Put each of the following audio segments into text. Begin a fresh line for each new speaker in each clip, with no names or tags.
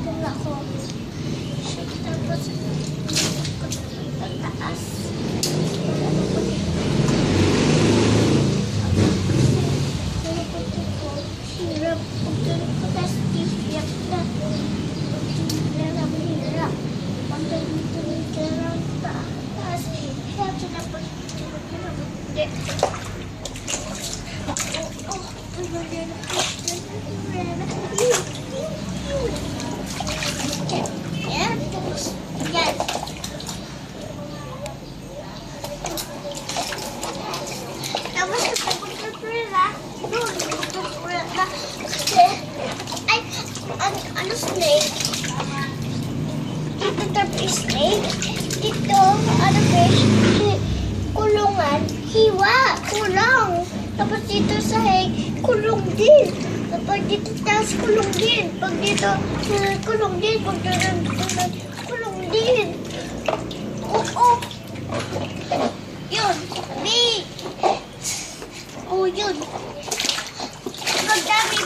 Doon ako. Tapos, pagtaas. Hirap. Pagtulog ko, tapos tiyak na. Hirap. Pagtulog ka lang taas. Hirap siya na pagtulog ka lang. Hindi. Yan. Yan. Tapos pagtulog na. Kasi, ay, ano snake? Dito tabi snake. Dito, ano fish? Kulungan. Hiwa. Kulong. Tapos dito sa heg, kulong din. Kapag dito taas, kulong din. Pag dito, kulong din. Pag dito, kulong din. Oo. Yun. Big. Oh, yun. Magdami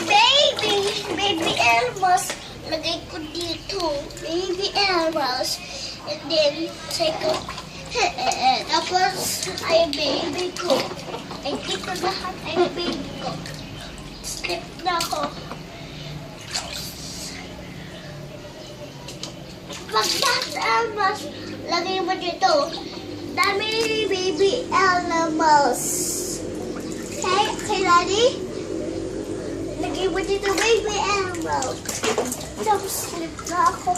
baby Elmas. Lagay ko dito. Baby Elmas. And then, say ko, tapos, ay baby ko. Ay dito lahat ay baby ko. Slip na ako. Pag lahat Elmas, lagay mo dito. Dami baby Elmas. Okay, ready? Lagay mo dito baby Elmas. Tapos slip na ako.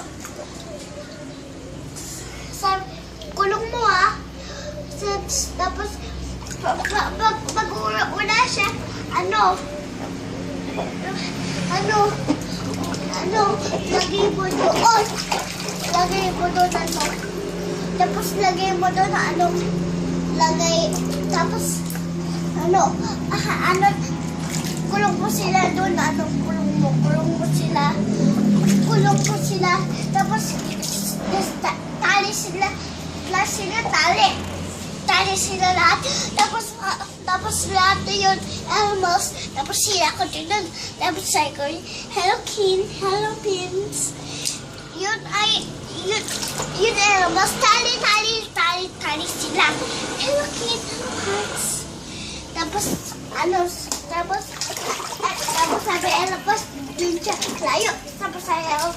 Kulong mo tapos pag una siya, lagay mo doon. Lagay mo doon Tapos lagay mo doon kulong mo sila doon, kulong mo sila, tapos tali sila lahat, tapos lahat yun, Elmos, tapos sila ko din nun, tapos sabi ko, hello Pins, yun Elmos, tali sila, hello Kin, hearts, tapos sabi Elmos, dun siya, layo, tapos sabi Elmos,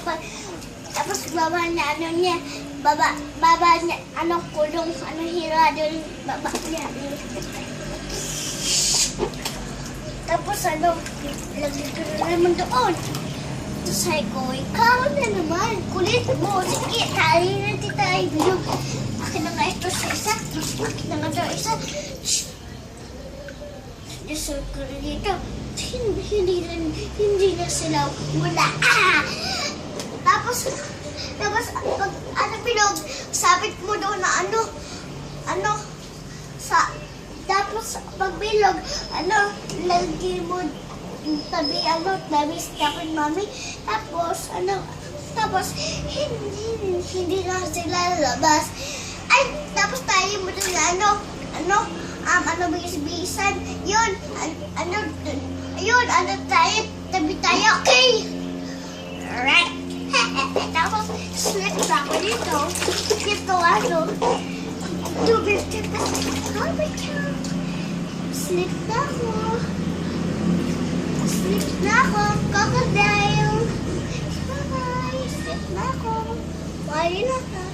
tapos baba niya, baba niya, kulong, hira doon, baba niya. Tapos lagay ko na naman doon. Tapos sabi ko, ikaw na naman, kulit mo, sige, tali na tita Ibig. Akin na nga ito sa isa, akin na nga ito isa. Deserve ko na dito. Hindi na sila wala. Tapos pag bilog, sabit mo doon na tapos pag bilog, lagi mo tabi, stopin mami, tapos hindi na sila labas. Ay, tapos tayo mo doon bisan, yun, tayo, tabi tayo, okay? Alright. Tapos, slip na ako dito. Slip na ako. Crocodile. Bye. Slip na ako. Wali na ka.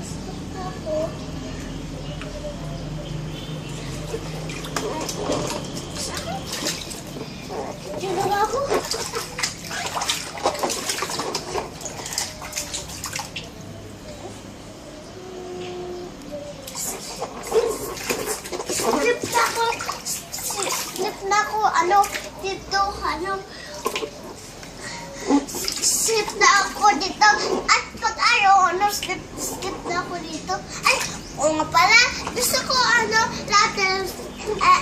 Slip na ako. Diyan na ako. Slip na ako dito. At pag slip na ako dito. Ay, oo nga pala. Gusto ko, lahat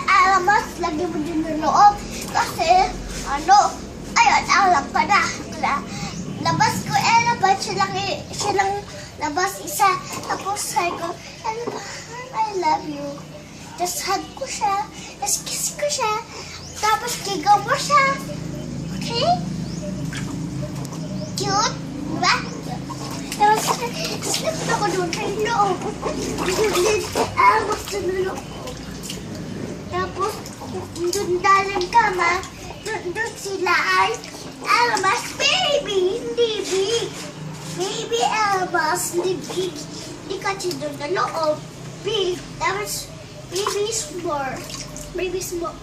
alamas, lagi mo din yung loob. Kasi, ayun, alam pa na. Labas ko, labas silang labas isa. Tapos, sabi ko, I love you. Tapos hug ko siya. Tapos kiss ko siya. Tapos kigaw mo siya. Okay? Cute? Diba? Tapos, slip ako doon sa loob. Almas sa loob. Tapos, doon dalang kama, doon sila ay almas baby, hindi big. Baby almas, hindi big. Hindi kasi doon na loob. Big. Tapos, baby small. Baby small.